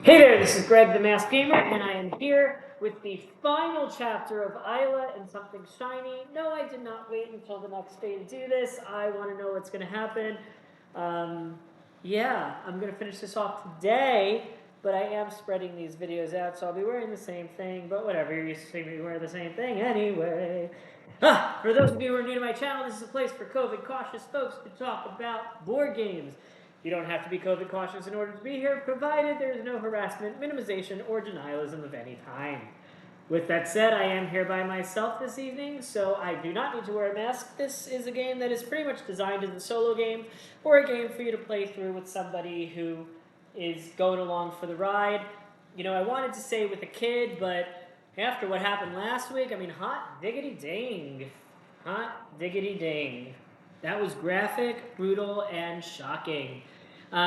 Hey there, this is Greg the Masked Gaymer, and I am here with the final chapter of Eila and Something Shiny. No, I did not wait until the next day to do this. I want to know what's going to happen. Yeah, I'm going to finish this off today, but I am spreading these videos out, so I'll be wearing the same thing, but whatever, you're used to seeing me wear the same thing anyway. For those of you who are new to my channel, this is a place for COVID cautious folks to talk about board games. You don't have to be COVID cautious in order to be here, provided there is no harassment, minimization, or denialism of any kind. With that said, I am here by myself this evening, so I do not need to wear a mask. This is a game that is pretty much designed as a solo game, or a game for you to play through with somebody who is going along for the ride. You know, I wanted to say with a kid, but after what happened last week, I mean, hot diggity ding. Hot diggity ding. That was graphic, brutal, and shocking.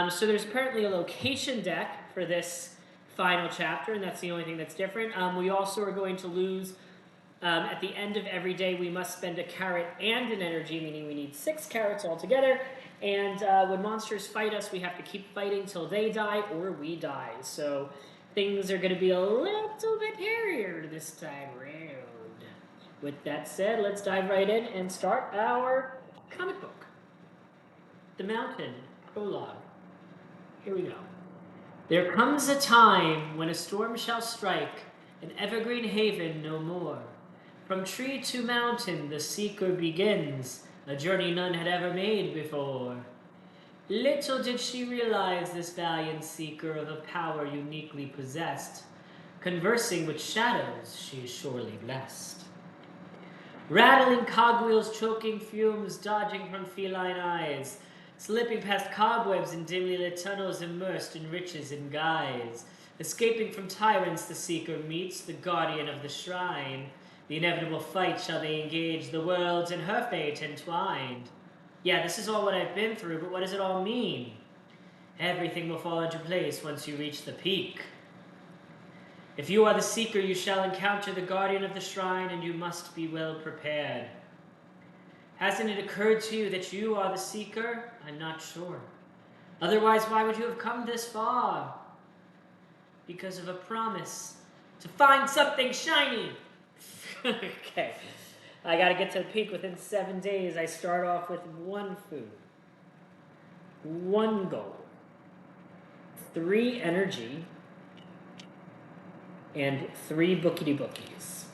So there's apparently a location deck for this final chapter, and that's the only thing that's different. We also are going to lose, at the end of every day, we must spend a carrot and an energy, meaning we need 6 carrots altogether. And when monsters fight us, we have to keep fighting till they die or we die. So things are going to be a little bit hairier this time around. With that said, let's dive right in and start our comic book. The Mountain Prologue. Here we go. There comes a time when a storm shall strike, an evergreen haven no more. From tree to mountain the seeker begins, a journey none had ever made before. Little did she realize, this valiant seeker, of a power uniquely possessed. Conversing with shadows, she is surely blessed. Rattling cogwheels, choking fumes, dodging from feline eyes, slipping past cobwebs in dimly lit tunnels immersed in riches and guise. Escaping from tyrants the seeker meets, the guardian of the shrine. The inevitable fight shall they engage, the worlds and her fate entwined. Yeah, this is all what I've been through, but what does it all mean? Everything will fall into place once you reach the peak. If you are the seeker, you shall encounter the guardian of the shrine, and you must be well prepared. Hasn't it occurred to you that you are the seeker? I'm not sure. Otherwise, why would you have come this far? Because of a promise to find something shiny. Okay, I gotta get to the peak within 7 days. I start off with 1 food, 1 gold, 3 energy, and 3 bookity bookies.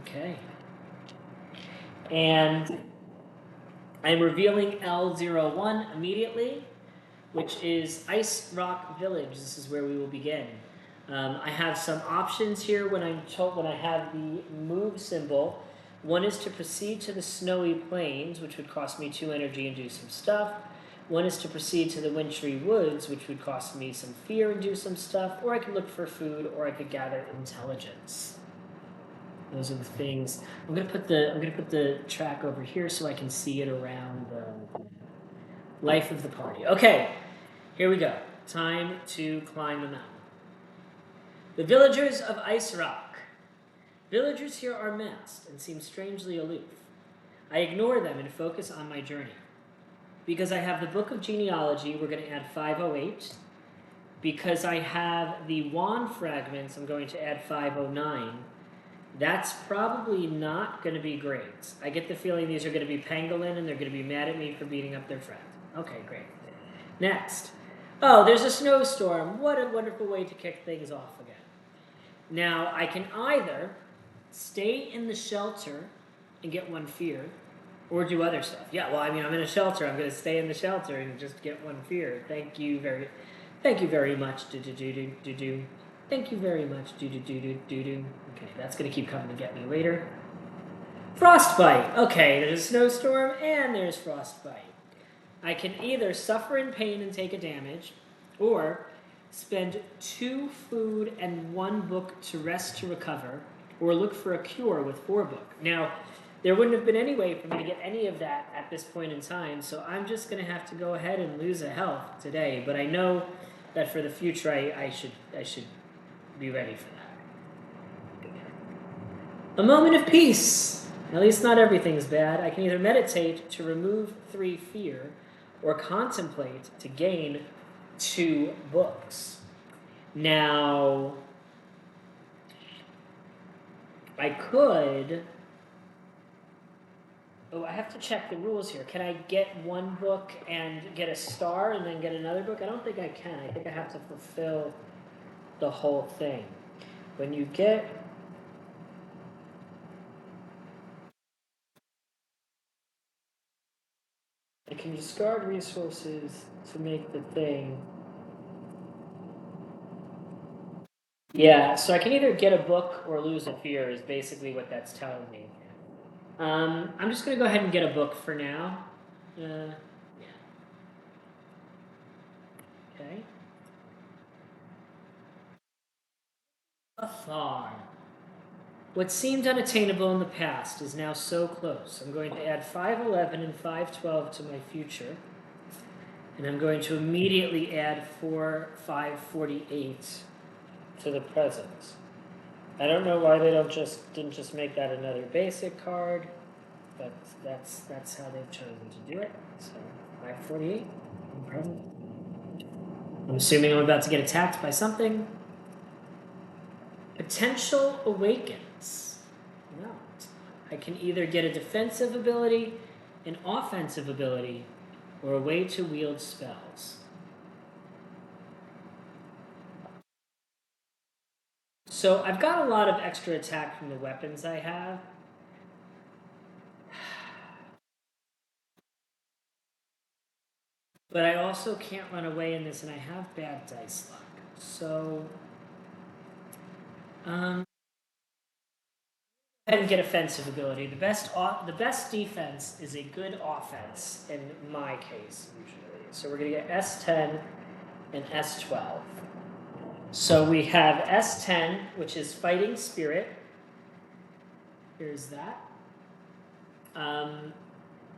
Okay. And I'm revealing L01 immediately, which is Ice Rock Village. This is where we will begin. I have some options here when I have the move symbol. One is to proceed to the snowy plains, which would cost me 2 energy and do some stuff. One is to proceed to the wintry woods, which would cost me some fear and do some stuff. Or I could look for food, or I could gather intelligence. Those are the things. I'm gonna put the track over here so I can see it around the life of the party. Okay, here we go. Time to climb the mountain. The villagers of Ice Rock. Villagers here are masked and seem strangely aloof. I ignore them and focus on my journey. Because I have the Book of Genealogy, we're going to add 508. Because I have the wand fragments, I'm going to add 509. That's probably not going to be great. I get the feeling these are going to be pangolin and they're going to be mad at me for beating up their friend. Okay, great. Next. Oh, there's a snowstorm. What a wonderful way to kick things off again. Now, I can either stay in the shelter and get 1 fear, or do other stuff. Yeah, well, I mean, I'm in a shelter. I'm going to stay in the shelter and just get 1 fear. Thank you very much. Do-do-do-do-do-do. Thank you very much. Do-do-do-do-do-do. Okay, that's going to keep coming to get me later. Frostbite. Okay, there's a snowstorm and there's frostbite. I can either suffer in pain and take a damage, or spend 2 food and 1 book to rest to recover, or look for a cure with 4 book. Now, there wouldn't have been any way for me to get any of that at this point in time, so I'm just going to have to go ahead and lose a health today. But I know that for the future, I should be ready for that. A moment of peace. At least not everything's bad. I can either meditate to remove 3 fear, or contemplate to gain 2 books. Now, I could... Oh, I have to check the rules here. Can I get 1 book and get a star and then get another book? I don't think I can. I think I have to fulfill the whole thing. When you get... I can discard resources to make the thing. Yeah, so I can either get a book or lose a fear is basically what that's telling me. I'm just going to go ahead and get a book for now. Yeah. Okay. Afar. What seemed unattainable in the past is now so close. I'm going to add 511 and 512 to my future. And I'm going to immediately add 548 to the present. I don't know why they didn't just make that another basic card, but that's how they've chosen to do it. So 548 in present. I'm assuming I'm about to get attacked by something. Potential awakens. No. I can either get a defensive ability, an offensive ability, or a way to wield spells. So I've got a lot of extra attack from the weapons I have. But I also can't run away in this, and I have bad dice luck. So, go ahead and get offensive ability. The best defense is a good offense in my case, usually. So we're going to get S10 and S12. So we have S10, which is Fighting Spirit. Here's that.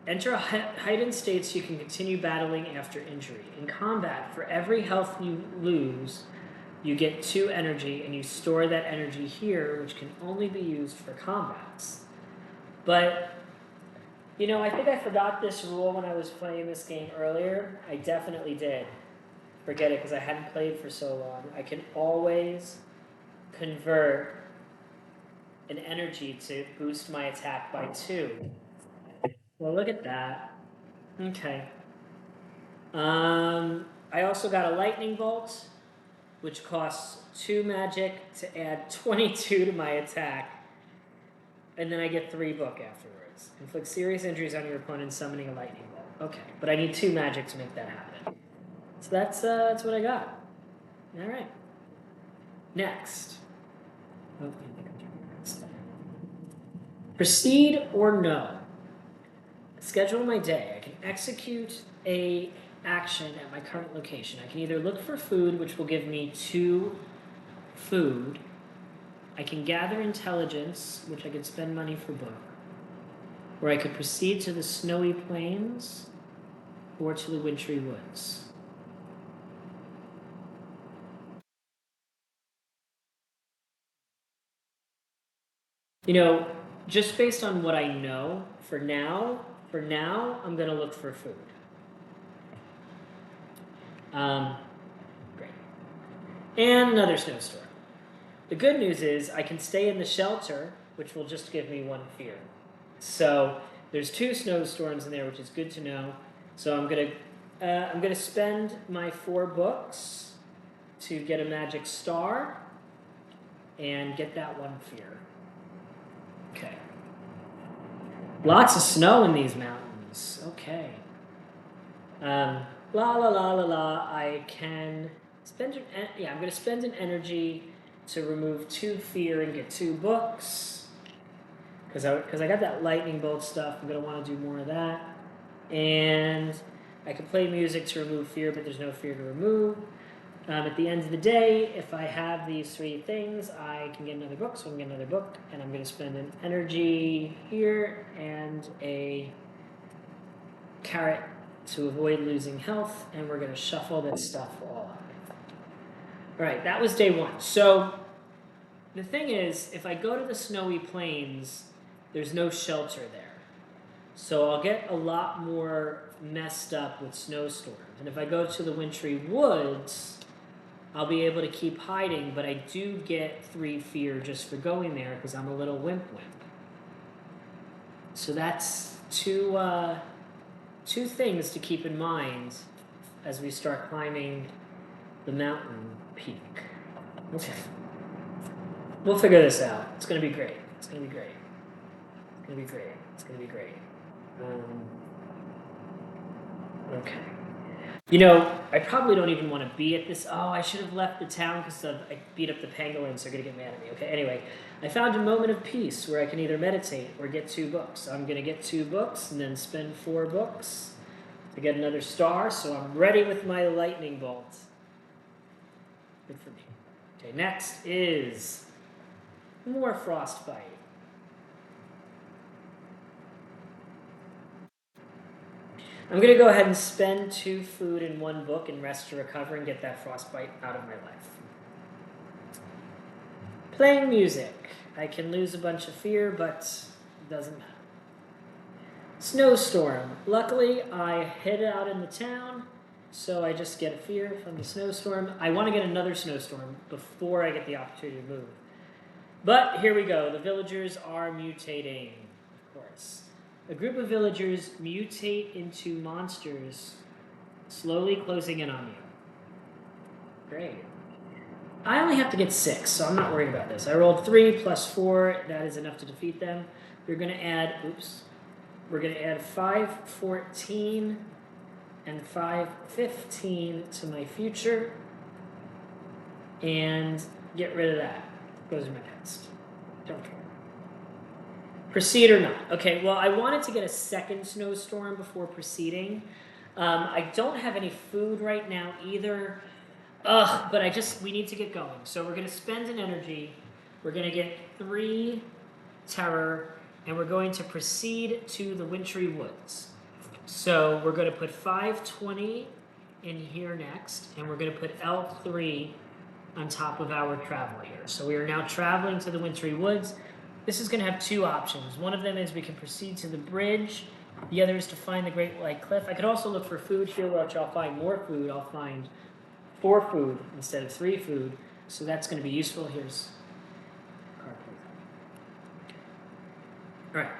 Enter a heightened state so you can continue battling after injury. In combat, for every health you lose, you get 2 energy, and you store that energy here, which can only be used for combats. But, you know, I think I forgot this rule when I was playing this game earlier. I definitely did forget it because I hadn't played for so long. I can always convert an energy to boost my attack by 2. Well, look at that. Okay. I also got a lightning bolt, which costs 2 magic to add 22 to my attack. And then I get 3 book afterwards. Inflict serious injuries on your opponent summoning a lightning bolt. Okay, but I need 2 magic to make that happen. So that's what I got. All right. Next. Oh, proceed or no. Schedule my day. I can execute a action at my current location. I can either look for food, which will give me 2 food. I can gather intelligence, which I could spend money for book. Or I could proceed to the snowy plains or to the wintry woods. You know, just based on what I know, for now, I'm going to look for food. Great. And another snowstorm. The good news is I can stay in the shelter, which will just give me 1 fear. So there's 2 snowstorms in there, which is good to know. So I'm gonna spend my 4 books to get a magic star and get that 1 fear. Okay. Lots of snow in these mountains. Okay. La la la la la. I can spend I'm gonna spend an energy to remove 2 fear and get 2 books. Because I got that lightning bolt stuff. I'm gonna want to do more of that. And I can play music to remove fear, but there's no fear to remove. At the end of the day, if I have these 3 things, I can get another book, so I can get another book, and I'm going to spend an energy here and a carrot to avoid losing health, and we're going to shuffle this stuff all up. All right, that was day 1. So the thing is, if I go to the snowy plains, there's no shelter there. So I'll get a lot more messed up with snowstorms. And if I go to the wintry woods, I'll be able to keep hiding, but I do get 3 fear just for going there because I'm a little wimp. So that's two things to keep in mind as we start climbing the mountain peak. Okay. We'll figure this out. It's going to be great. It's going to be great. It's going to be great. It's going to be great. Okay. You know, I probably don't even want to be at this. Oh, I should have left the town because I beat up the pangolins. They're going to get mad at me. Okay, anyway. I found a moment of peace where I can either meditate or get 2 books. So I'm going to get 2 books and then spend 4 books to get another star. So I'm ready with my lightning bolt. Good for me. Okay, next is more frostbite. I'm going to go ahead and spend 2 food in 1 book and rest to recover and get that frostbite out of my life. Playing music. I can lose a bunch of fear, but it doesn't matter. Snowstorm. Luckily, I hid out in the town, so I just get a fear from the snowstorm. I want to get another snowstorm before I get the opportunity to move. But here we go. The villagers are mutating, of course. A group of villagers mutate into monsters, slowly closing in on you. Great. I only have to get 6, so I'm not worried about this. I rolled 3 plus 4. That is enough to defeat them. We're going to add, we're going to add 5, 14, and 5, 15 to my future. And get rid of that. Those are my pets. Don't care. Proceed or not? Okay, well, I wanted to get a second snowstorm before proceeding. I don't have any food right now either. But we need to get going. So we're going to spend an energy. We're going to get 3 terror, and we're going to proceed to the wintry woods. So we're going to put 520 in here next, and we're going to put L3 on top of our travel here. So we are now traveling to the wintry woods. This is going to have 2 options. One of them is we can proceed to the bridge. The other is to find the Great White Cliff. I could also look for food here, which I'll find more food. I'll find 4 food instead of 3 food. So that's going to be useful. Here's card, please. All right.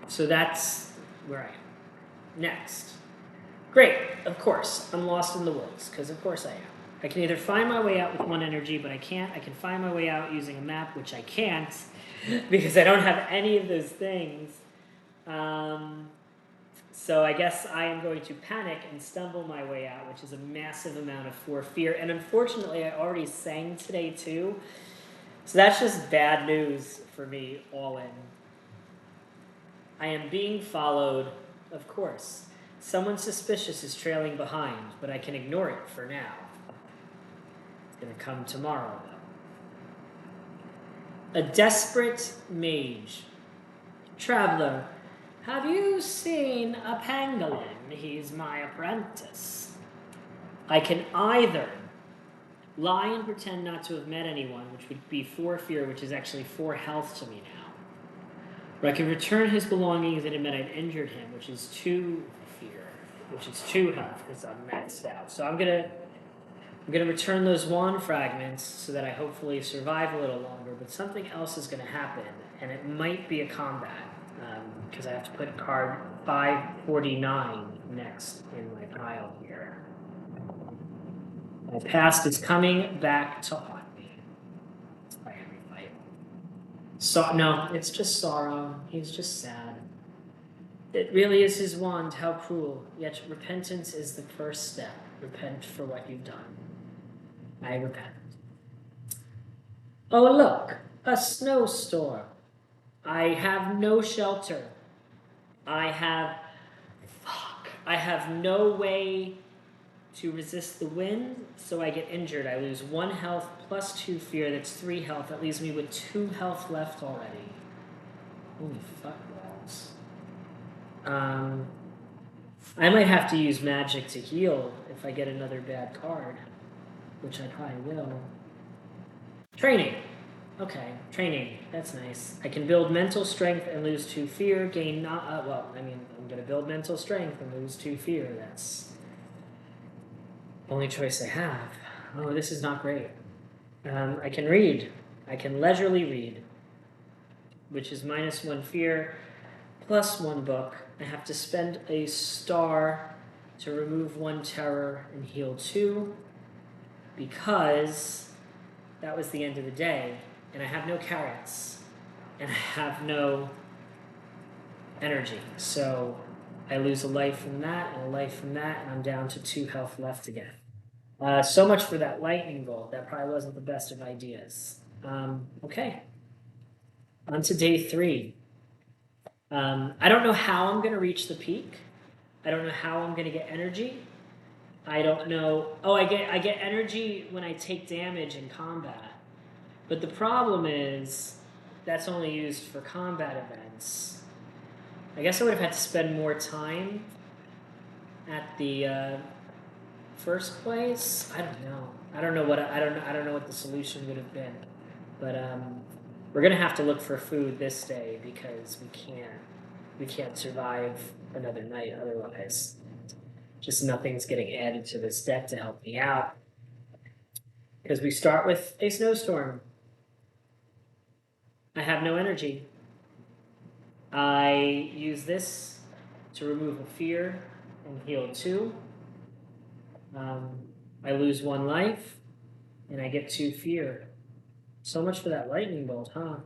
So that's where I am. Next. Great. Of course, I'm lost in the woods, because of course I am. I can either find my way out with 1 energy, but I can't. I can find my way out using a map, which I can't, because I don't have any of those things. So I guess I am going to panic and stumble my way out, which is a massive amount of 4 fear. And unfortunately, I already sang today too. So that's just bad news for me all in. I am being followed, of course. Someone suspicious is trailing behind, but I can ignore it for now. It's going to come tomorrow, though. A desperate mage. Traveler. Have you seen a pangolin? He's my apprentice. I can either lie and pretend not to have met anyone, which would be 4 fear, which is actually 4 health to me now. Or I can return his belongings and admit I've injured him, which is 2 fear, which is 2 health because I'm maxed out. So I'm gonna return those wand fragments so that I hopefully survive a little longer, but something else is gonna happen, and it might be a combat. Because I have to put card 549 next in my pile here. My past is coming back to haunt me. By every fight. So, no, it's just sorrow. He's just sad. It really is his wand, how cruel. Yet repentance is the first step. Repent for what you've done. I repent. Oh, look, a snowstorm. I have no shelter. I have no way to resist the wind, so I get injured. I lose 1 health plus 2 fear. That's 3 health. That leaves me with 2 health left already. Holy fuck balls. I might have to use magic to heal if I get another bad card, which I probably will. Training. Okay, training. That's nice. I can build mental strength and lose 2 fear. Gain not. Well, I mean, I'm gonna build mental strength and lose 2 fear. That's the only choice I have. Oh, this is not great. I can read. I can leisurely read, which is -1 fear, +1 book. I have to spend a star to remove 1 terror and heal 2, because that was the end of the day, and I have no carrots, and I have no energy. So I lose a life from that and a life from that, and I'm down to 2 health left again. So much for that lightning bolt. That probably wasn't the best of ideas. Okay. On to day 3. I don't know how I'm going to reach the peak. I don't know how I'm going to get energy. I don't know. Oh, I get energy when I take damage in combat. But the problem is that's only used for combat events. I guess I would have had to spend more time at the first place. I don't know. I don't know what the solution would have been. But we're gonna have to look for food this day, because we can't survive another night otherwise. Just nothing's getting added to this deck to help me out, because we start with a snowstorm. I have no energy. I use this to remove a fear and heal 2. I lose 1 life, and I get 2 fear. So much for that lightning bolt, huh?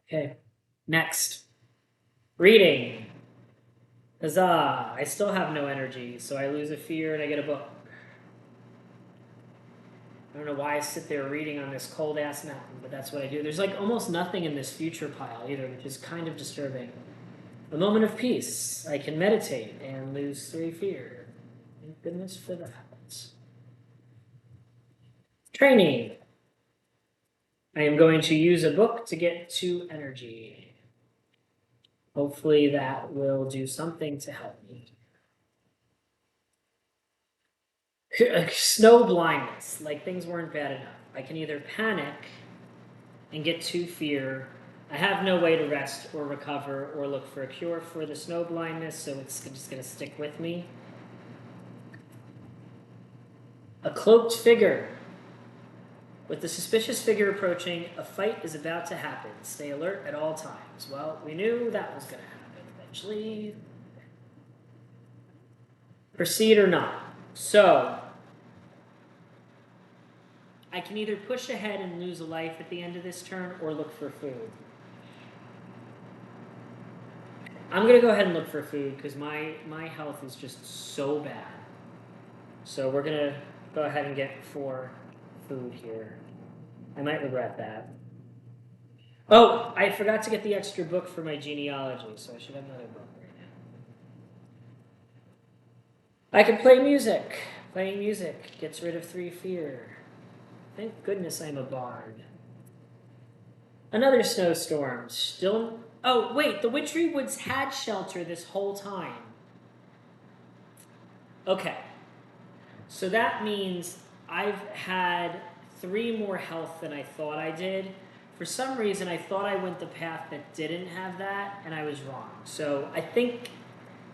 Okay, next. Reading. Huzzah! I still have no energy, so I lose a fear and I get a book. I don't know why I sit there reading on this cold-ass mountain, but that's what I do. There's like almost nothing in this future pile either, which is kind of disturbing. A moment of peace. I can meditate and lose 3 fear. Thank goodness for that. Training. I am going to use a book to get 2 energy. Hopefully that will do something to help me. Snow blindness. Like, things weren't bad enough. I can either panic and get 2 fear. I have no way to rest or recover or look for a cure for the snow blindness, so it's just going to stick with me. A cloaked figure. With the suspicious figure approaching, a fight is about to happen. Stay alert at all times. Well, we knew that was going to happen eventually. Proceed or not. So, I can either push ahead and lose a life at the end of this turn, or look for food. I'm going to go ahead and look for food, because my health is just so bad. So we're going to go ahead and get 4 food here. I might regret that. Oh, I forgot to get the extra book for my genealogy, so I should have another book right now. I can play music. Playing music gets rid of 3 fear. Thank goodness I'm a bard. Another snowstorm. Still. Oh, wait, the Witchery Woods had shelter this whole time. Okay. So that means I've had 3 more health than I thought I did. For some reason, I thought I went the path that didn't have that, and I was wrong. So I think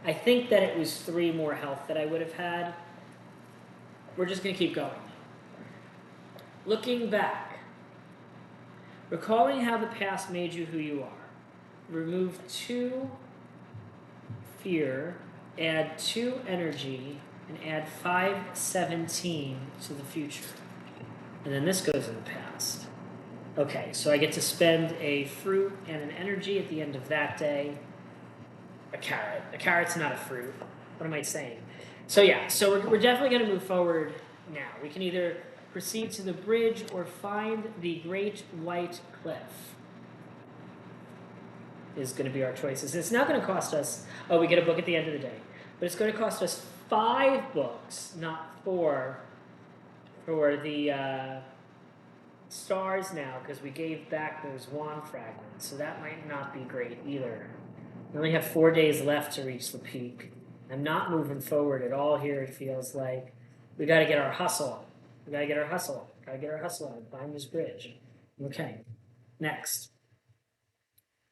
that it was 3 more health that I would have had. We're just going to keep going. Looking back. Recalling how the past made you who you are. Remove 2 fear, add 2 energy, and add 517 to the future. And then this goes in the past. Okay, so I get to spend a fruit and an energy at the end of that day. A carrot. A carrot's not a fruit. What am I saying? So yeah, so we're definitely going to move forward now. We can either proceed to the bridge or find the Great White Cliff. Is going to be our choices. It's not going to cost us, oh, we get a book at the end of the day, but it's going to cost us 5 books, not 4, for the stars now, because we gave back those wand fragments, so that might not be great either. We only have 4 days left to reach the peak. I'm not moving forward at all here, it feels like. We got to get our hustle. We got to get our hustle. Got to get our hustle on and climb this bridge. Okay, next.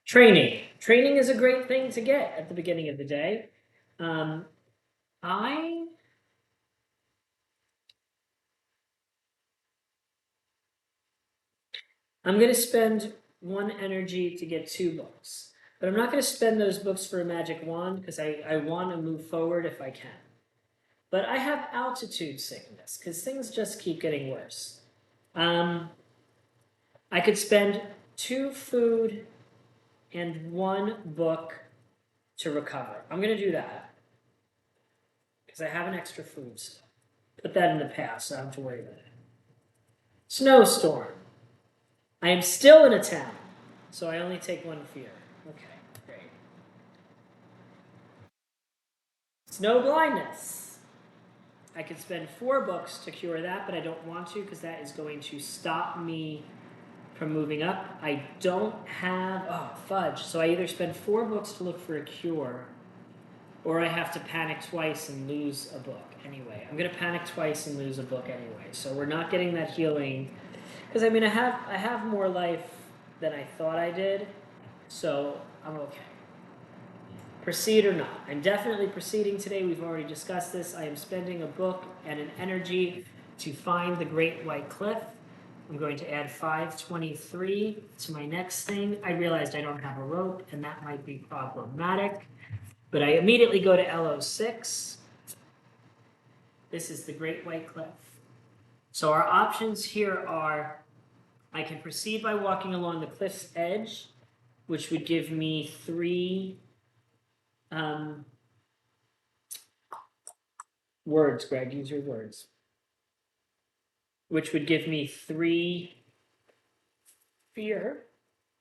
Training. Training is a great thing to get at the beginning of the day. I'm going to spend 1 energy to get 2 books. But I'm not going to spend those books for a magic wand because I want to move forward if I can. But I have altitude sickness because things just keep getting worse. I could spend 2 food and 1 book to recover. I'm going to do that because I have an extra food stuff. Put that in the past, so I don't have to worry about it. Snowstorm. I am still in a town, so I only take 1 fear. Okay, great. Snow blindness. I could spend 4 books to cure that, but I don't want to because that is going to stop me from moving up. I don't have, oh, fudge. So I either spend 4 books to look for a cure, or I have to panic twice and lose a book. Anyway, I'm going to panic twice and lose a book anyway. So we're not getting that healing. Because, I mean, I have more life than I thought I did. So I'm okay. Proceed or not? I'm definitely proceeding today. We've already discussed this. I am spending a book and an energy to find the Great White Cliff. I'm going to add 523 to my next thing. I realized I don't have a rope, and that might be problematic. But I immediately go to LO6. This is the Great White Cliff. So our options here are, I can proceed by walking along the cliff's edge, which would give me 3 words, Greg, use your words. Which would give me 3 fear.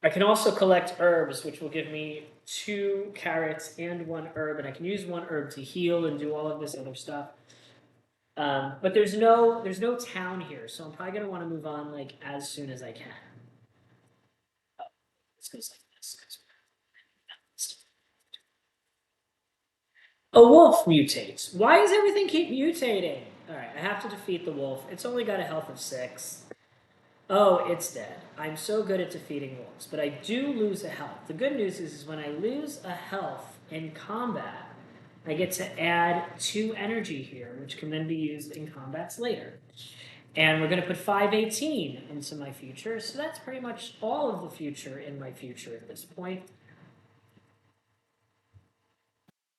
I can also collect herbs, which will give me 2 carrots and 1 herb, and I can use 1 herb to heal and do all of this other stuff. But there's no town here, so I'm probably gonna want to move on like as soon as I can. Oh, this goes like this. A wolf mutates. Why does everything keep mutating? All right, I have to defeat the wolf. It's only got a health of 6. Oh, it's dead. I'm so good at defeating wolves, but I do lose a health. The good news is when I lose a health in combat, I get to add 2 energy here, which can then be used in combats later. And we're going to put 518 into my future, so that's pretty much all of the future in my future at this point.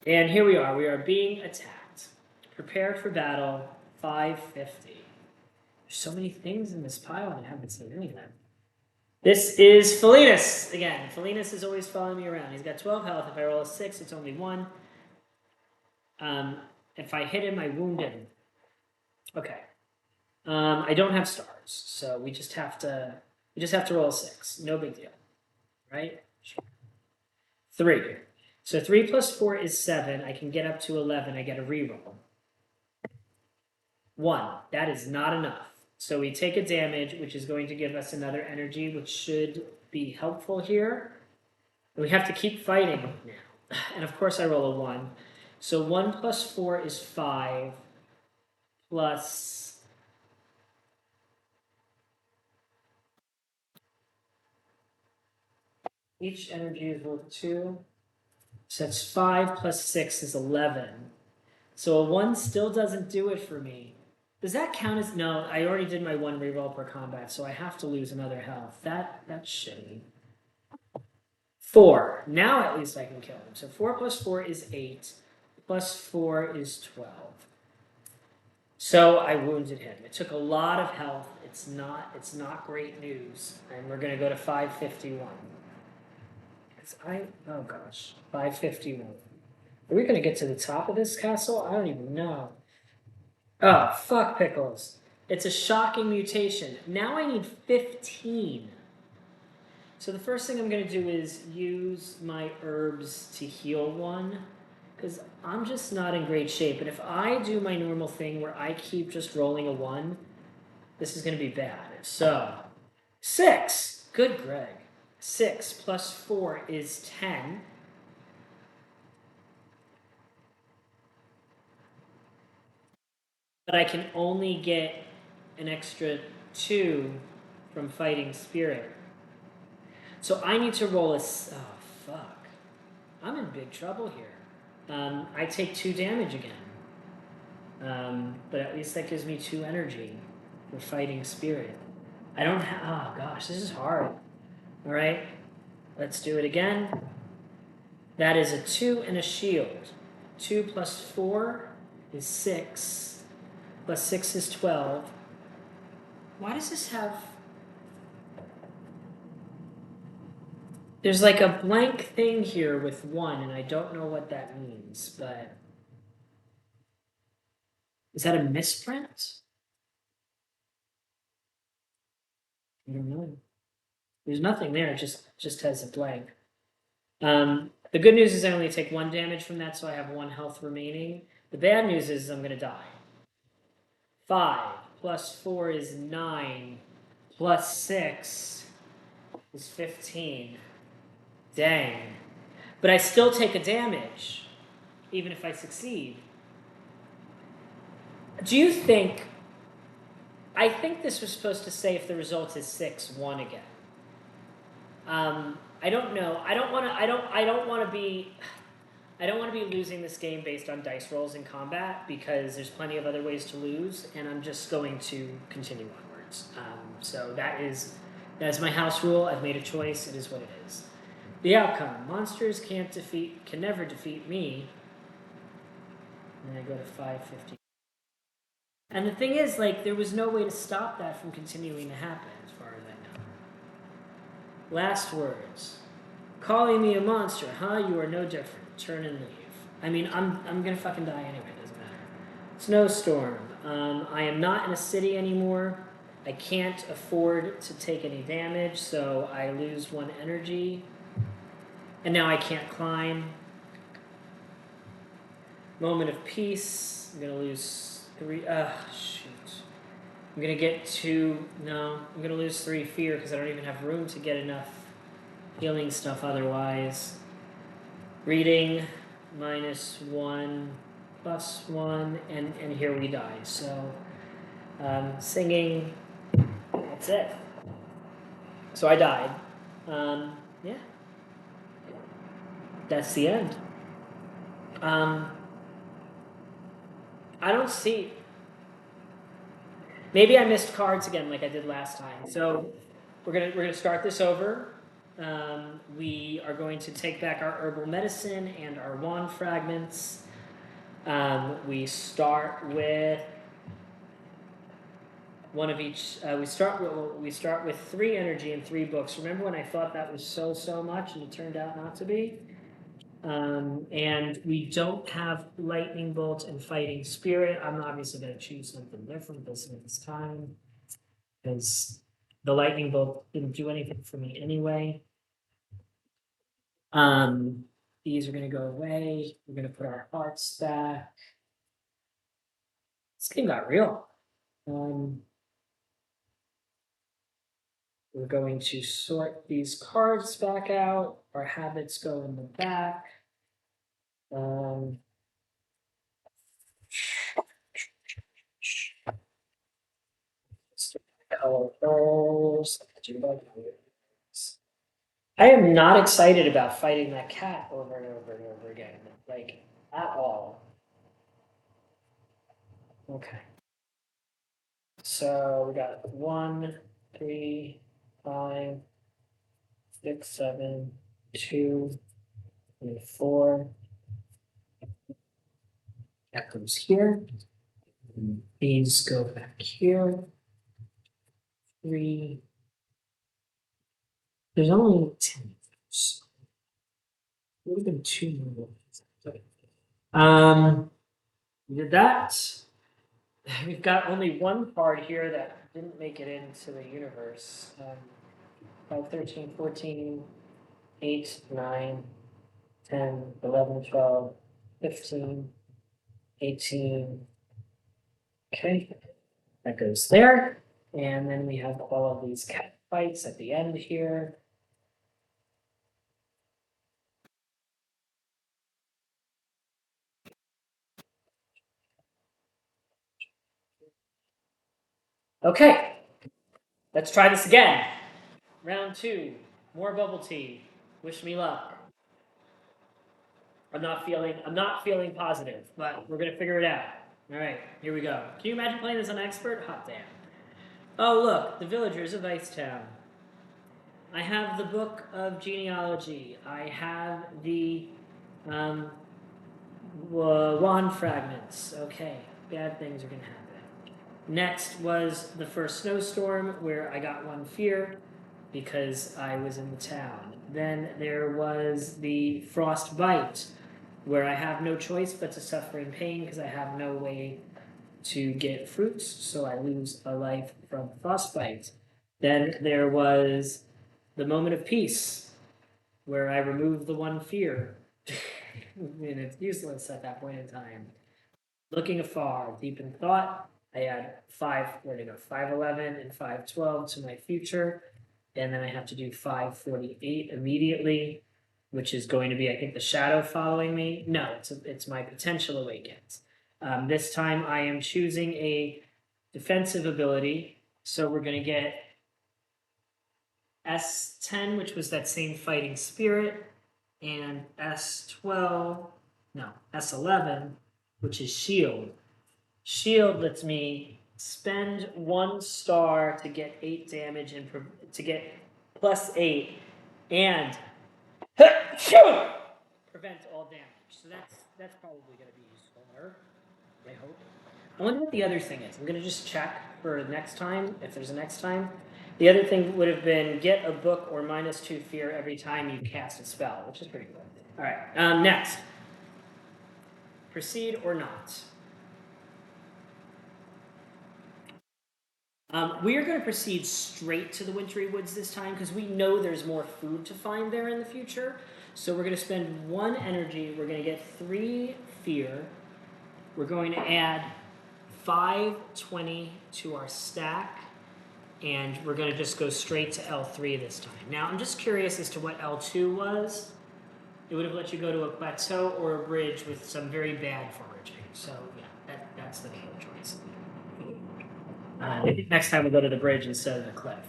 And here we are being attacked. Prepared for battle, 550. There's so many things in this pile, and I haven't seen any of them. This is Felinus again. Felinus is always following me around. He's got 12 health. If I roll a 6, it's only 1. If I hit him, I wound him. Okay. I don't have stars, so we just have to roll a 6. No big deal, right? 3. So 3 plus 4 is 7. I can get up to 11. I get a reroll. 1. That is not enough. So we take a damage, which is going to give us another energy, which should be helpful here. We have to keep fighting now. And of course I roll a 1. So 1 plus 4 is 5. Plus... each energy is worth 2. So that's 5 plus 6 is 11. So a 1 still doesn't do it for me. Does that count as... no, I already did my 1 reroll per combat, so I have to lose another health. That's shitty. 4. Now at least I can kill him. So 4 plus 4 is 8. Plus 4 is 12. So I wounded him. It took a lot of health. It's not great news. And we're gonna go to 551. Oh gosh, 551. Are we gonna get to the top of this castle? I don't even know. Oh, fuck pickles. It's a shocking mutation. Now I need 15. So the first thing I'm gonna do is use my herbs to heal 1. Because I'm just not in great shape. And if I do my normal thing where I keep just rolling a 1, this is going to be bad. So, 6. Good, Greg. 6 plus 4 is 10. But I can only get an extra 2 from fighting spirit. So I need to roll a... Oh, fuck. I'm in big trouble here. I take 2 damage again. But at least that gives me 2 energy for fighting spirit. I don't have... Oh, gosh, this is hard. All right, let's do it again. That is a 2 and a shield. 2 plus 4 is 6. Plus 6 is 12. Why does this have... There's like a blank thing here with 1, and I don't know what that means, but... Is that a misprint? I don't know. There's nothing there, it just has a blank. The good news is I only take 1 damage from that, so I have 1 health remaining. The bad news is I'm gonna die. 5 plus 4 is 9, plus 6 is 15. Dang. But I still take a damage, even if I succeed. Do you think... I think this was supposed to say if the result is 6-1 again. I don't know. I don't want to be losing this game based on dice rolls in combat, because there's plenty of other ways to lose, and I'm just going to continue onwards. So that is my house rule. I've made a choice. It is what it is. The outcome: monsters can never defeat me. And I go to 550. And the thing is, like, there was no way to stop that from continuing to happen, as far as I know. Last words. Calling me a monster, huh? You are no different. Turn and leave. I mean, I'm gonna fucking die anyway, it doesn't matter. Snowstorm. I am not in a city anymore. I can't afford to take any damage, so I lose 1 energy. And now I can't climb. Moment of peace. I'm gonna lose 3. Shoot. I'm gonna get 2. No, I'm gonna lose 3 fear because I don't even have room to get enough healing stuff otherwise. Reading, -1, +1, and here we die. So, singing, that's it. So I died. Yeah. That's the end. I don't see... Maybe I missed cards again like I did last time. So we're gonna start this over. We are going to take back our herbal medicine and our wand fragments. We start with 1 of each. We start with 3 energy and 3 books. Remember when I thought that was so much, and it turned out not to be? And we don't have lightning bolt and fighting spirit. I'm obviously going to choose something different this time, because the lightning bolt didn't do anything for me anyway. These are going to go away. We're going to put our hearts back. This game got real. We're going to sort these cards back out. Our habits go in the back. I am not excited about fighting that cat over and over and over again, like, at all. Okay. So we got 1, 3, 5, 6, 7, 2, and 4. That goes here. These go back here. 3. There's only 10 of those. Would have been 2 more. We did that. We've got only 1 card here that didn't make it into the universe. 5, 13, 14, 8, 9, 10, 11, 12, 15, 18. Okay, that goes there. And then we have all of these cat fights at the end here. Okay, Let's try this again. Round 2. More bubble tea. Wish me luck. I'm not feeling positive, but we're gonna figure it out. All right, here we go. Can you imagine playing this on expert? Hot damn. Oh look, the villagers of Icetown. I have the book of genealogy. I have the um, wand fragments. Okay, bad things are gonna happen. Next was the first snowstorm, where I got 1 fear because I was in the town. Then there was the frost bite, where I have no choice but to suffer in pain because I have no way to get fruits, so I lose a life from frostbite. Then there was the moment of peace, where I remove the 1 fear, and it's useless at that point in time. Looking afar, deep in thought, I add 511 and 512 to my future, and then I have to do 548 immediately, which is going to be, I think, the shadow following me. No, it's my potential awakens. This time I am choosing a defensive ability, so we're going to get S10, which was that same fighting spirit, and S12, no, S11, which is shield. Shield lets me spend 1 star to get 8 damage and to get +8 and prevent all damage. So that's probably going to be useful. I hope. I wonder what the other thing is. I'm going to just check for next time, if there's a next time. The other thing would have been get a book or -2 fear every time you cast a spell, which is pretty good. All right, next. Proceed or not. We are going to proceed straight to the Wintry Woods this time because we know there's more food to find there in the future. So we're going to spend 1 energy. We're going to get 3 fear. We're going to add 520 to our stack. And we're going to just go straight to L3 this time. Now, I'm just curious as to what L2 was. It would have let you go to a plateau or a bridge with some very bad foraging. So, yeah, that's the main choice. I think next time we'll go to the bridge instead of the cliff.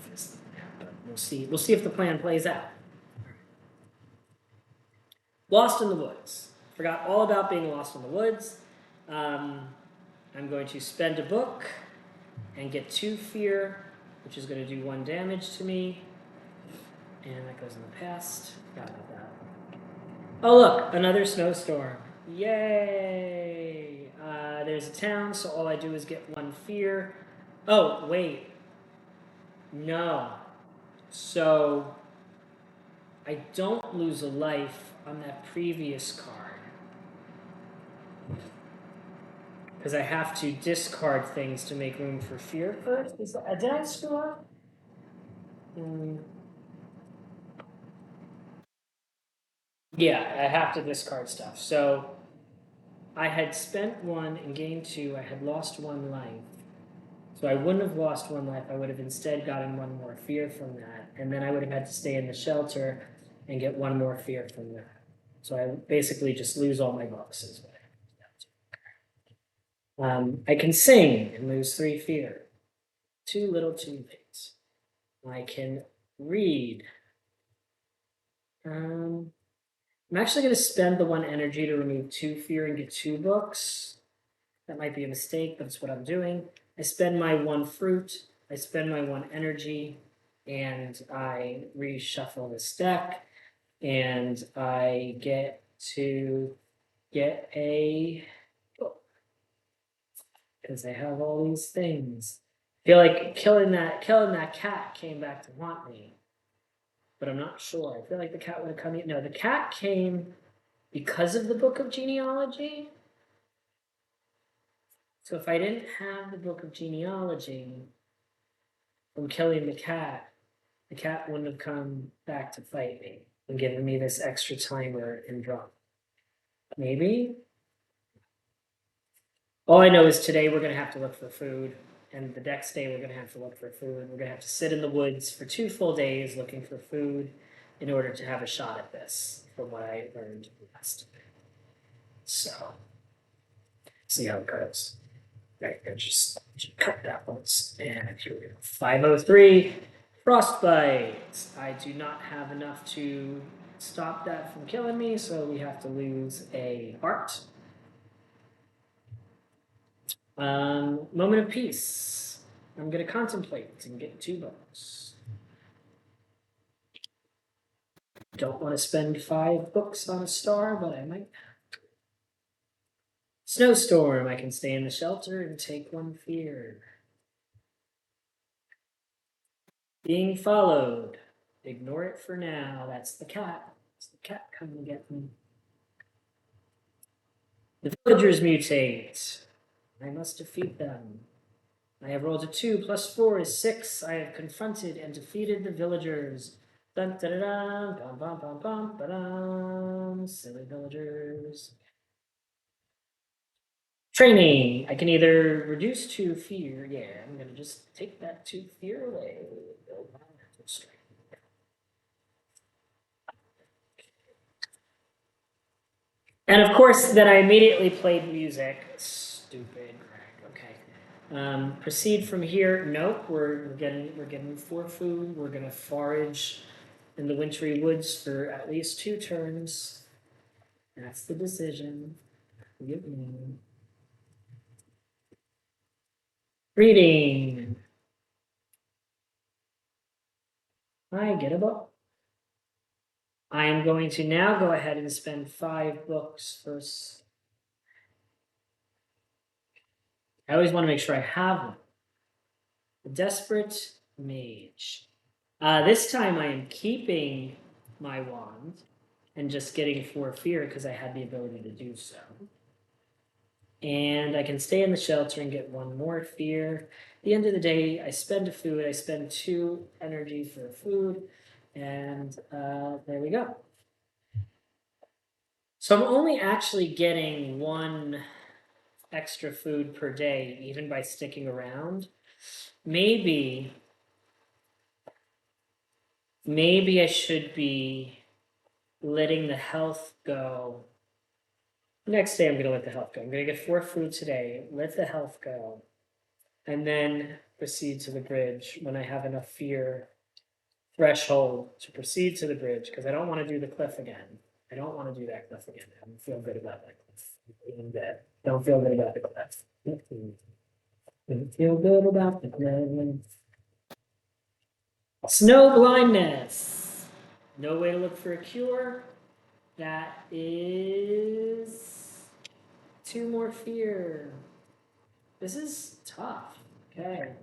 But we'll see. We'll see if the plan plays out. Lost in the woods. Forgot all about being lost in the woods. I'm going to spend a book and get 2 fear, which is going to do 1 damage to me. And that goes in the past. Forgot about that. Oh look, another snowstorm. Yay! There's a town, so all I do is get 1 fear. Oh, wait. No. So I don't lose a life on that previous card. Because I have to discard things to make room for fear first. Did I screw up? Yeah, I have to discard stuff. So I had spent 1 and gained 2. I had lost 1 life. So I wouldn't have lost 1 life. I would have instead gotten 1 more fear from that. And then I would have had to stay in the shelter and get 1 more fear from that. So I basically just lose all my books is what I can sing and lose 3 fear. Too little, too late. I can read. I'm actually going to spend the 1 energy to remove 2 fear and get 2 books. That might be a mistake, but it's what I'm doing. I spend my 1 fruit, I spend my 1 energy, and I reshuffle this deck, and I get to get a book. Because I have all these things. I feel like killing that cat came back to haunt me. But I'm not sure. I feel like the cat would have come in. No, the cat came because of the book of genealogy. So if I didn't have the book of genealogy from killing the cat wouldn't have come back to fight me and given me this extra timer and drop. Maybe? All I know is today we're going to have to look for food, and the next day we're going to have to look for food. We're going to have to sit in the woods for 2 full days looking for food in order to have a shot at this, from what I learned last. So, see how it goes. Right, I just cut that once. And here we go. 503. Frostbite. I do not have enough to stop that from killing me, so we have to lose a heart. Moment of peace. I'm going to contemplate and get 2 books. Don't want to spend 5 books on a star, but I might. Snowstorm. I can stay in the shelter and take 1 fear. Being followed. Ignore it for now. That's the cat. It's the cat coming to get me. The villagers mutate. I must defeat them. I have rolled a 2 plus 4 is 6. I have confronted and defeated the villagers. Dun da da da, bum bum bum bum ba dum. Silly villagers. Training. I can either reduce 2 fear. Yeah, I'm gonna just take that 2 fear away. Build my mental strength. And of course, then I immediately played music. Stupid, Greg. Okay. Proceed from here. Nope, we're getting 4 food. We're gonna forage in the wintry woods for at least 2 turns. That's the decision. Give me. Reading. I get a book. I am going to now go ahead and spend 5 books first. I always want to make sure I have one. The Desperate Mage. This time I am keeping my wand and just getting 4 fear because I had the ability to do so. And I can stay in the shelter and get 1 more fear. At the end of the day, I spend a food. I spend 2 energy for food. And there we go. So I'm only actually getting 1 extra food per day, even by sticking around. Maybe I should be letting the health go. Next day, I'm going to let the health go. I'm going to get 4 food today, let the health go, and then proceed to the bridge when I have enough fear threshold to proceed to the bridge, because I don't want to do the cliff again. I don't want to do that cliff again. I don't feel good about that cliff. In bed. Don't feel good about the cliff. Don't feel good about the cliff. Snow blindness. No way to look for a cure. That is 2 more fear. This is tough. Okay.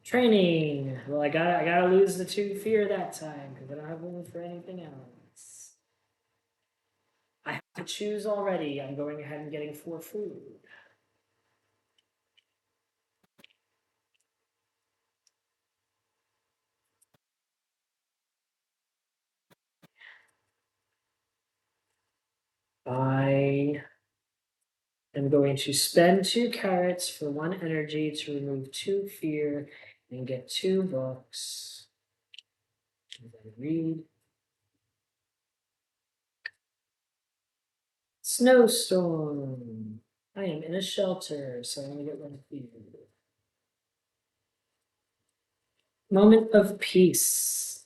Training. Well, I gotta lose the 2 fear that time because I don't have room for anything else. I have to choose already. I'm going ahead and getting 4 food. I am going to spend 2 carrots for 1 energy to remove 2 fear and get 2 books. Read. Snowstorm. I am in a shelter, so I'm gonna get 1 fear. Moment of peace.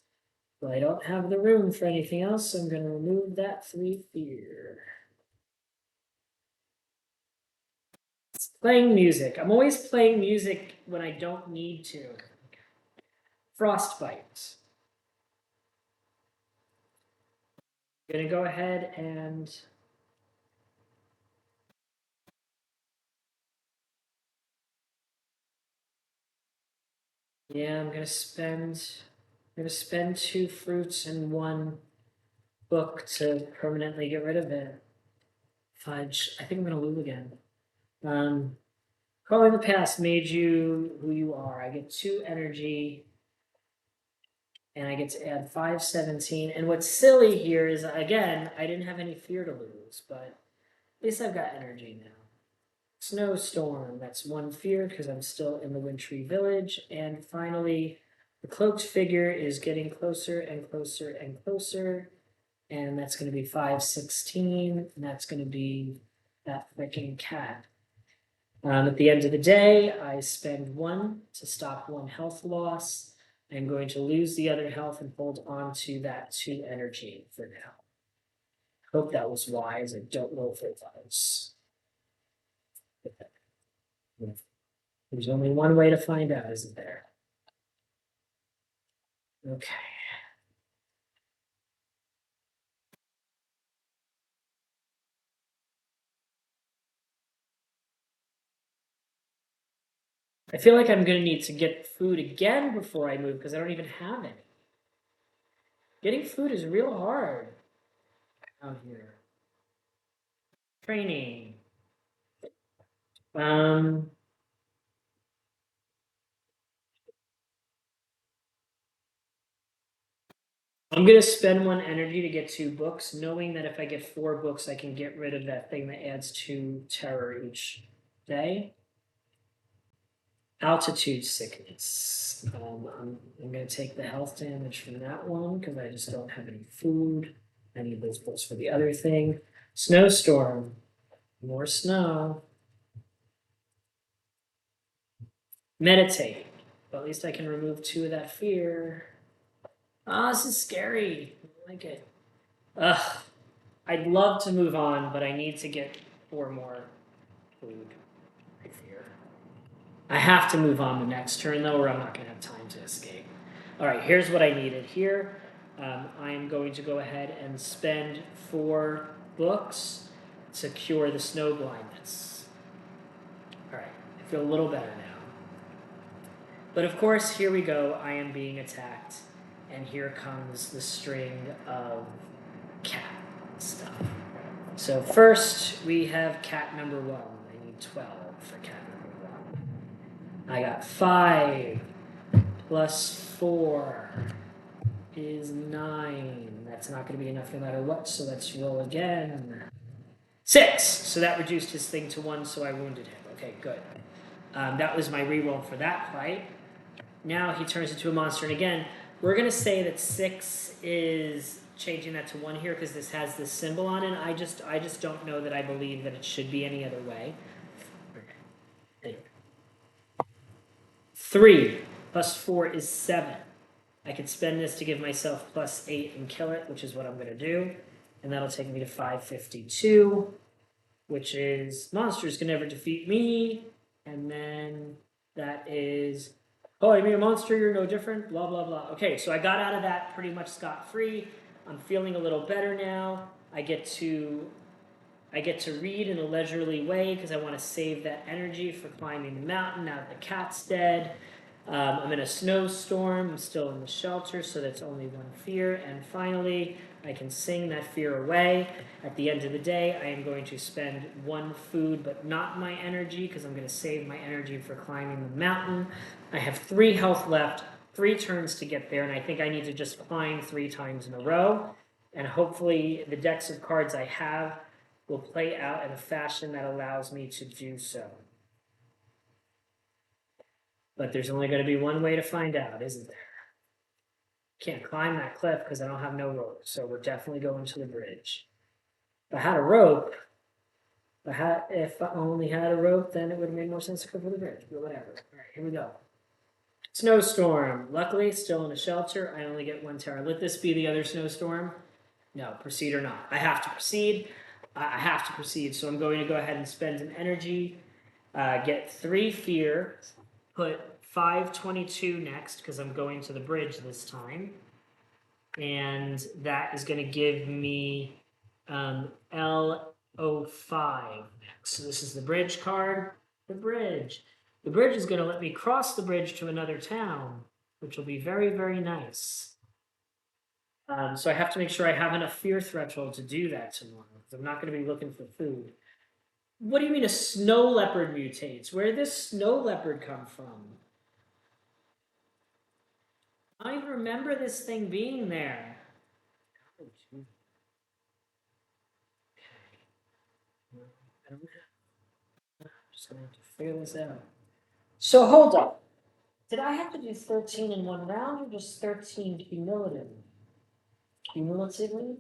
Well, I don't have the room for anything else, so I'm gonna remove that 3 fear. Playing music. I'm always playing music when I don't need to. Frostbite. I'm gonna go ahead and yeah, I'm gonna spend 2 fruits and 1 book to permanently get rid of it. Fudge. I think I'm gonna lose again. Calling the past made you who you are. I get 2 energy. And I get to add 517. And what's silly here is, again, I didn't have any fear to lose, but at least I've got energy now. Snowstorm, that's 1 fear because I'm still in the wintry village. And finally, the cloaked figure is getting closer and closer and closer. And that's going to be 516. And that's going to be that freaking cat. At the end of the day, I spend 1 to stop 1 health loss. I'm going to lose the other health and hold on to that 2 energy for now. Hope that was wise. I don't know if it was. There's only one way to find out, isn't there? Okay. I feel like I'm going to need to get food again before I move because I don't even have any. Getting food is real hard out here. Training. I'm going to spend 1 energy to get 2 books, knowing that if I get 4 books, I can get rid of that thing that adds 2 terror each day. Altitude sickness. I'm going to take the health damage from that one because I just don't have any food. I need those books for the other thing. Snowstorm. More snow. Meditate. But at least I can remove 2 of that fear. Ah, this is scary. I like it. Ugh. I'd love to move on, but I need to get 4 more food. I fear. I have to move on the next turn, though, or I'm not going to have time to escape. All right, here's what I needed here. I am going to go ahead and spend 4 books to cure the snow blindness. All right, I feel a little better now. But of course, here we go. I am being attacked, and here comes the string of cat stuff. So first, we have cat number 1. I need 12 for cat number 1. I got 5 plus 4 is 9. That's not going to be enough no matter what, so let's roll again. 6! So that reduced his thing to 1, so I wounded him. Okay, good. That was my reroll for that fight. Now he turns into a monster, and again, we're going to say that 6 is changing that to 1 here because this has this symbol on it. I just don't know that I believe that it should be any other way. Okay. 3 plus 4 is 7. I could spend this to give myself plus 8 and kill it, which is what I'm going to do. And that'll take me to 552, which is monsters can never defeat me. And then that is, oh, you mean a monster, you're no different, blah, blah, blah. Okay, so I got out of that pretty much scot-free. I'm feeling a little better now. I get to read in a leisurely way because I want to save that energy for climbing the mountain now that the cat's dead. I'm in a snowstorm. I'm still in the shelter, so that's only 1 fear. And finally, I can sing that fear away. At the end of the day, I am going to spend 1 food, but not my energy, because I'm going to save my energy for climbing the mountain. I have 3 health left, 3 turns to get there, and I think I need to just climb 3 times in a row. And hopefully, the decks of cards I have will play out in a fashion that allows me to do so. But there's only going to be 1 way to find out, isn't there? Can't climb that cliff because I don't have no rope, so we're definitely going to the bridge. If I had a rope, if I only had a rope, then it would have made more sense to go for the bridge, but whatever. All right, here we go. Snowstorm. Luckily, still in a shelter. I only get 1 terror. Let this be the other snowstorm. No, proceed or not. I have to proceed. I have to proceed, so I'm going to go ahead and spend an energy, get 3 fear, put 522 next because I'm going to the bridge this time. And that is going to give me L05 next. So this is the bridge card. The bridge. The bridge is going to let me cross the bridge to another town, which will be very, very nice. So I have to make sure I have enough fear threshold to do that tomorrow, because I'm not going to be looking for food. What do you mean a snow leopard mutates? Where did this snow leopard come from? I remember this thing being there. Oh, geez. Okay. I'm just going to have to figure this out. So hold up. Did I have to do 13 in 1 round or just 13 cumulatively? Cumulatively?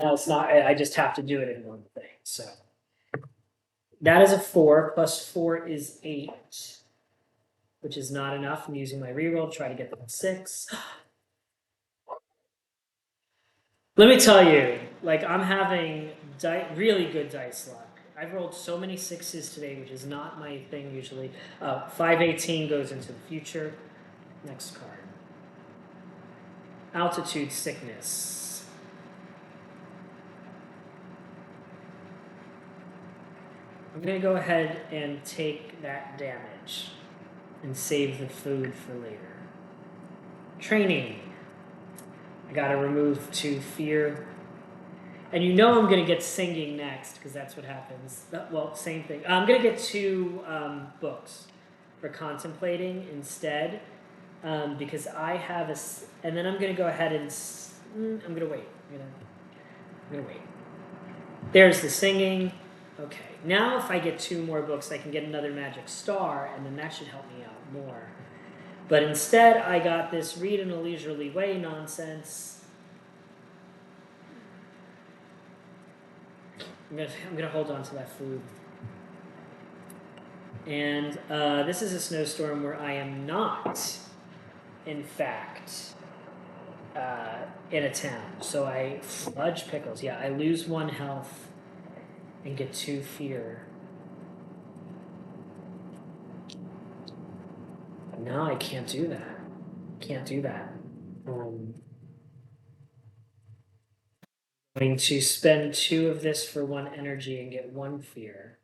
No, it's not. I just have to do it in one thing. So that is a 4. Plus 4 is 8, which is not enough. I'm using my reroll to try to get that 6. Let me tell you, like, I'm having really good dice luck. I've rolled so many 6s today, which is not my thing usually. 518 goes into the future. Next card. Altitude sickness. I'm going to go ahead and take that damage and save the food for later. Training. I got to remove 2 fear. And you know I'm going to get singing next, because that's what happens. Well, same thing. I'm going to get 2 books for contemplating instead, because I have a... And then I'm going to go ahead and... I'm going to wait. I'm going to wait. There's the singing. Okay. Now if I get 2 more books, I can get another magic star, and then that should help me out more. But instead, I got this read in a leisurely way nonsense. I'm gonna hold on to that food. And this is a snowstorm where I am not, in fact, in a town. So I fudge pickles. Yeah, I lose 1 health and get 2 fear. No, I can't do that. Can't do that. I'm going to spend 2 of this for 1 energy and get 1 fear.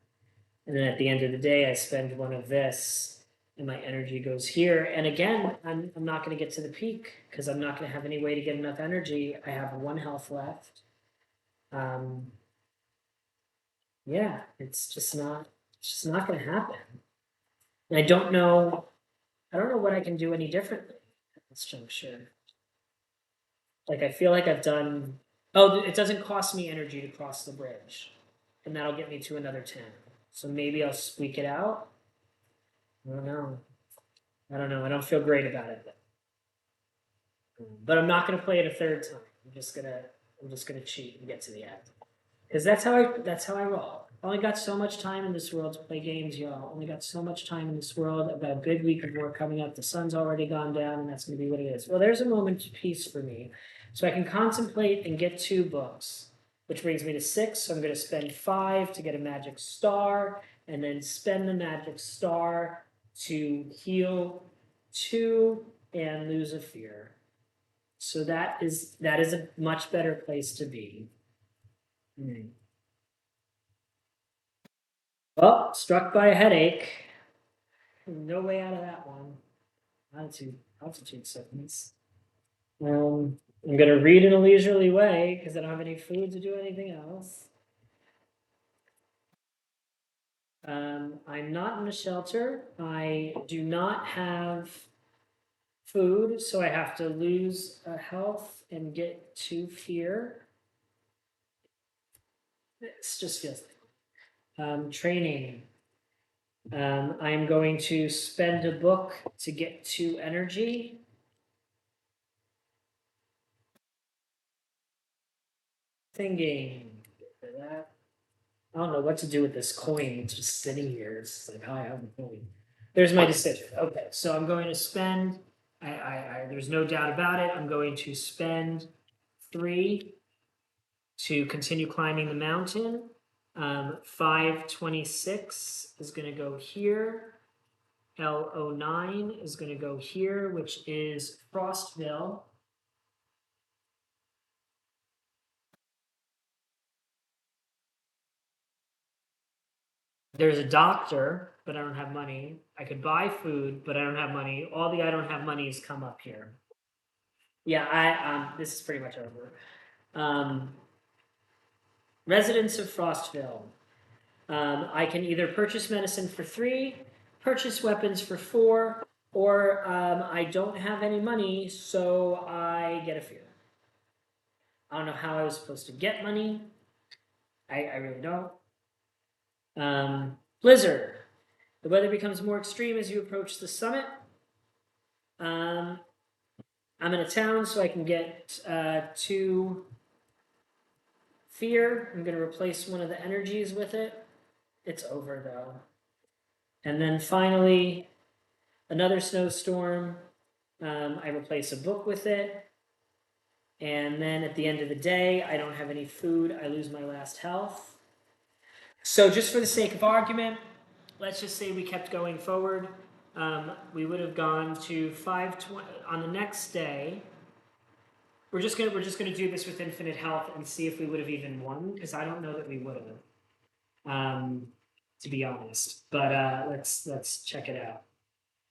And then at the end of the day, I spend 1 of this, and my energy goes here. And again, I'm not going to get to the peak, because I'm not going to have any way to get enough energy. I have 1 health left. Yeah, it's just not going to happen. And I don't know what I can do any differently at this juncture. Like, I feel like I've done... Oh, it doesn't cost me energy to cross the bridge, and that'll get me to another 10. So maybe I'll squeak it out. I don't know. I don't feel great about it. But I'm not going to play it a 3rd time. I'm just gonna cheat and get to the end, because that's how I roll. I only got so much time in this world to play games, y'all. Only got so much time in this world. I've got a big week of work coming up. The sun's already gone down, and that's going to be what it is. Well, there's a moment of peace for me, so I can contemplate and get 2 books, which brings me to 6. So I'm going to spend 5 to get a magic star, and then spend the magic star to heal 2 and lose a fear. So that is a much better place to be. Well, struck by a headache. No way out of that one. Altitude sickness. I'm gonna read in a leisurely way because I don't have any food to do anything else. I'm not in a shelter. I do not have food, so I have to lose a health and get 2 fear. This just feels like training. I'm going to spend a book to get 2 energy. Thinking for that. I don't know what to do with this coin. It's just sitting here. It's like, hi, I have a coin. There's my decision. Okay, so I'm going to spend. There's no doubt about it. I'm going to spend 3 to continue climbing the mountain. 526 is going to go here. L09 is going to go here, which is Frostville. There's a doctor, but I don't have money. I could buy food, but I don't have money. All the I don't have money has come up here. Yeah, this is pretty much over. Residents of Frostville. I can either purchase medicine for 3, purchase weapons for 4, or I don't have any money, so I get a fear. I don't know how I was supposed to get money. I really don't. Blizzard. The weather becomes more extreme as you approach the summit. I'm in a town, so I can get 2 Fear, I'm going to replace one of the energies with it. It's over though. And then finally, another snowstorm. I replace a book with it. And then at the end of the day, I don't have any food. I lose my last health. So just for the sake of argument, let's just say we kept going forward. We would have gone to 520 on the next day. We're just gonna do this with infinite health and see if we would have even won, because I don't know that we would have, to be honest. But let's check it out.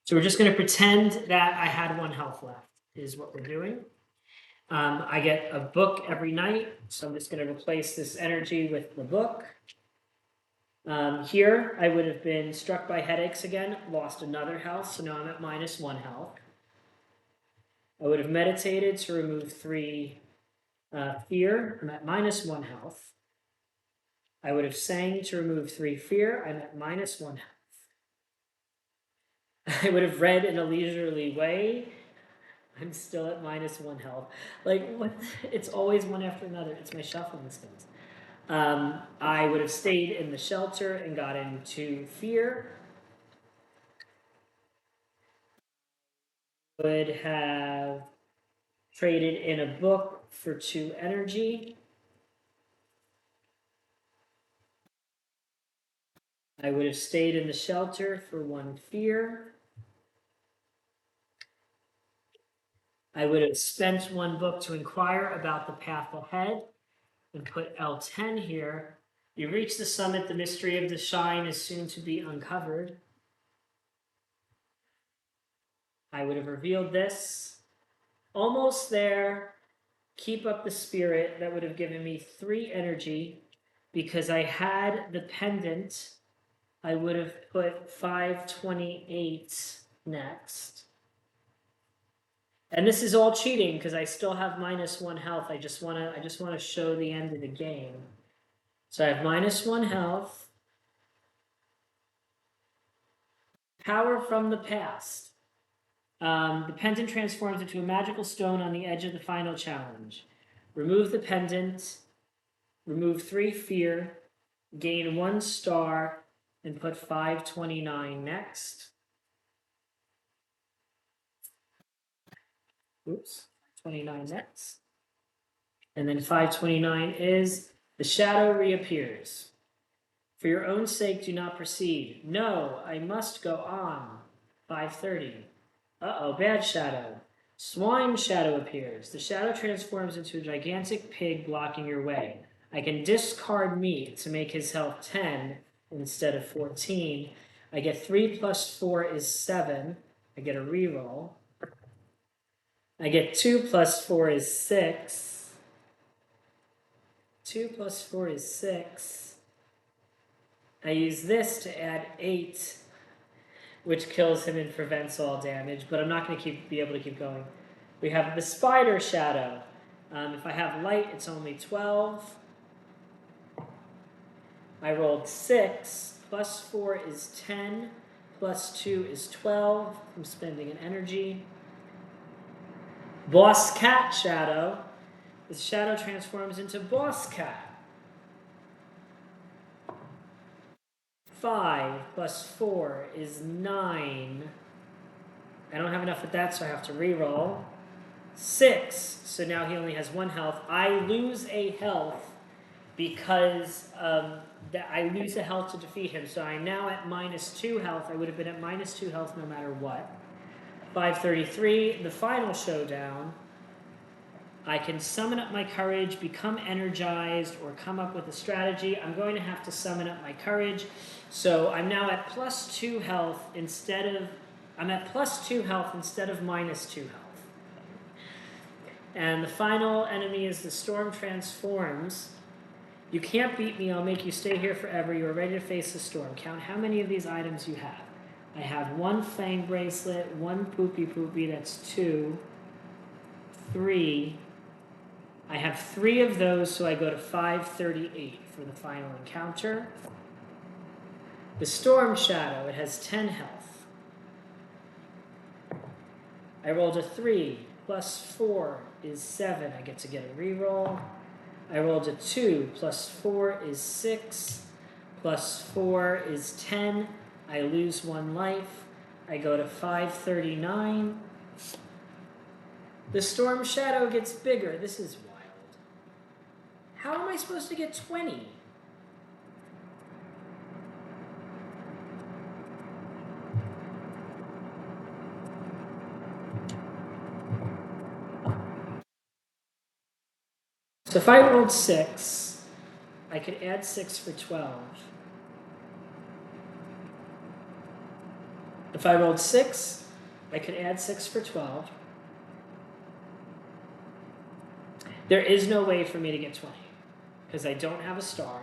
So we're just gonna pretend that I had 1 health left, is what we're doing. I get a book every night, so I'm just gonna replace this energy with the book. Here, I would have been struck by headaches again, lost another health, so now I'm at -1 health. I would have meditated to remove 3 fear, I'm at -1 health. I would have sang to remove 3 fear, I'm at -1 health. I would have read in a leisurely way, I'm still at -1 health. Like, what? It's always one after another. It's my shuffling skills. I would have stayed in the shelter and got into fear. Would have traded in a book for 2 energy. I would have stayed in the shelter for 1 fear. I would have spent 1 book to inquire about the path ahead and put L10 here. You reach the summit, the mystery of the shine is soon to be uncovered. I would have revealed this. Almost there. Keep up the spirit. That would have given me 3 energy. Because I had the pendant, I would have put 528 next. And this is all cheating because I still have -1 health. I just wanna show the end of the game. So I have -1 health. Power from the past. The pendant transforms into a magical stone on the edge of the final challenge. Remove the pendant, remove 3 fear, gain 1 star, and put 529 next. Oops, 29 next. And then 529 is the shadow reappears. For your own sake, do not proceed. No, I must go on. 530. Uh-oh, bad shadow. Swine shadow appears. The shadow transforms into a gigantic pig blocking your way. I can discard meat to make his health 10 instead of 14. I get 3 plus 4 is 7. I get a reroll. I get 2 plus 4 is 6. 2 plus 4 is 6. I use this to add 8, which kills him and prevents all damage, but I'm not going to be able to keep going. We have the spider shadow. If I have light, it's only 12. I rolled 6. Plus 4 is 10. Plus 2 is 12. I'm spending an energy. Boss cat shadow. The shadow transforms into boss cat. 5 plus 4 is 9. I don't have enough of that, so I have to reroll. 6, so now he only has 1 health. I lose a health because I lose a health to defeat him, so I'm now at -2 health. I would have been at -2 health no matter what. 533, the final showdown. I can summon up my courage, become energized, or come up with a strategy. I'm going to have to summon up my courage. So I'm now at +2 health instead of... I'm at +2 health instead of -2 health. And the final enemy is the storm transforms. You can't beat me, I'll make you stay here forever. You are ready to face the storm. Count how many of these items you have. I have 1 fang bracelet, 1 poopy, that's 2, 3. I have 3 of those, so I go to 538 for the final encounter. The Storm Shadow, it has 10 health. I rolled a 3, plus 4 is 7. I get to get a reroll. I rolled a 2, plus 4 is 6, plus 4 is 10. I lose 1 life. I go to 539. The storm shadow gets bigger. This is wild. How am I supposed to get 20? So if I rolled 6, I could add 6 for 12. If I rolled 6, I could add 6 for 12. There is no way for me to get 20 because I don't have a star.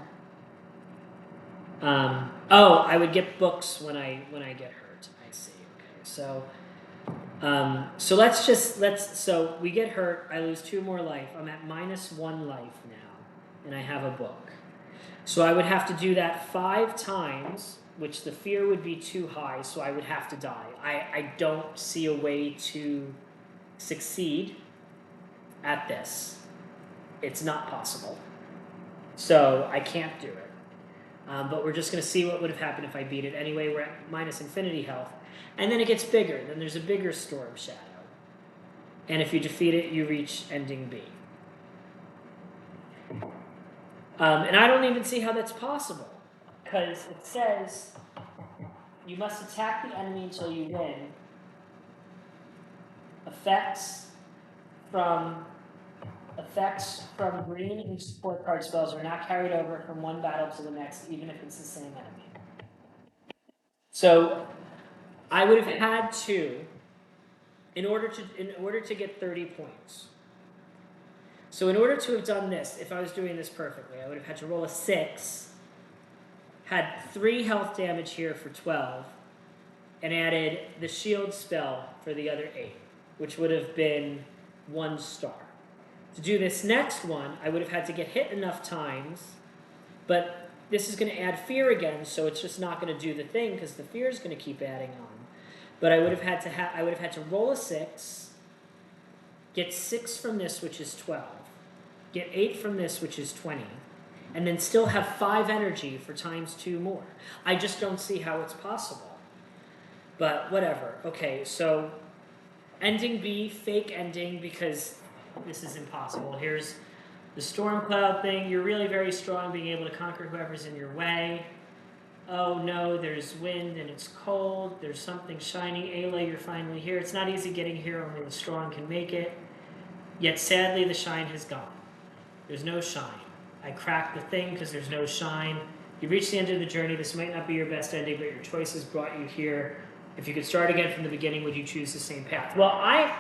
Oh, I would get books when I get hurt. I see. Okay, so we get hurt. I lose 2 more life. I'm at -1 life now, and I have a book. So I would have to do that 5 times, which the fear would be too high. So I would have to die. I don't see a way to succeed at this. It's not possible. So I can't do it. But we're just going to see what would have happened if I beat it. Anyway, we're at minus infinity health. And then it gets bigger. Then there's a bigger storm shadow. And if you defeat it, you reach ending B. And I don't even see how that's possible. Because it says you must attack the enemy until you win. Effects from green and support card spells are not carried over from one battle to the next, even if it's the same enemy. So I would have had to, in order to get 30 points. So in order to have done this, if I was doing this perfectly, I would have had to roll a 6, had 3 health damage here for 12, and added the shield spell for the other 8, which would have been 1 star. To do this next one, I would have had to get hit enough times, but this is going to add fear again, so it's just not going to do the thing because the fear is going to keep adding on. But I would have had to roll a 6, get 6 from this, which is 12, get 8 from this, which is 20, and then still have 5 energy for times 2 more. I just don't see how it's possible. But whatever. Okay, so ending B, fake ending, because this is impossible. Here's the storm cloud thing. You're really very strong, being able to conquer whoever's in your way. Oh no, there's wind and it's cold. There's something shiny. Eila, you're finally here. It's not easy getting here, only the strong can make it. Yet sadly, the shine has gone. There's no shine. I cracked the thing because there's no shine. You've reached the end of the journey. This might not be your best ending, but your choices brought you here. If you could start again from the beginning, would you choose the same path? Well, I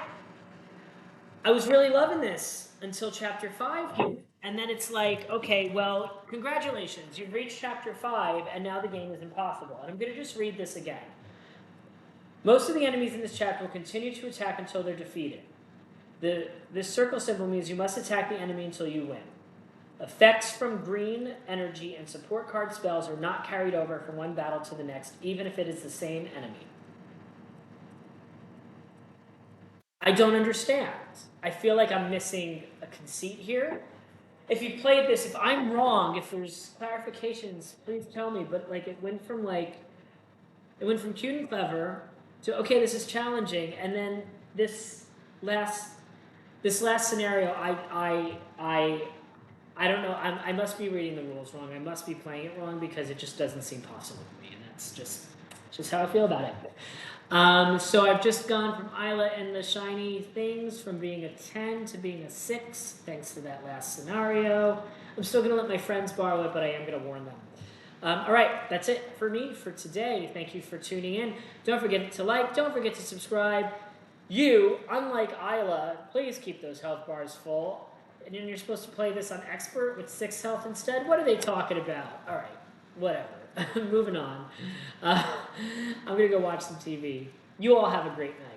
was really loving this until chapter 5 here. And then it's like, okay, well, congratulations. You've reached chapter 5, and now the game is impossible. And I'm going to just read this again. Most of the enemies in this chapter will continue to attack until they're defeated. This circle symbol means you must attack the enemy until you win. Effects from green energy and support card spells are not carried over from one battle to the next, even if it is the same enemy. I don't understand. I feel like I'm missing a conceit here. If you played this, if I'm wrong, if there's clarifications, please tell me. But it went from cute and clever to okay, this is challenging, and then this last scenario, I don't know. I must be reading the rules wrong. I must be playing it wrong because it just doesn't seem possible to me, and that's just how I feel about it. So I've just gone from Eila and the Shiny things from being a 10 to being a 6, thanks to that last scenario. I'm still going to let my friends borrow it, but I am going to warn them. All right, that's it for me for today. Thank you for tuning in. Don't forget to like. Don't forget to subscribe. You, unlike Eila, please keep those health bars full. And then you're supposed to play this on Expert with 6 health instead? What are they talking about? All right, whatever. Moving on. I'm going to go watch some TV. You all have a great night.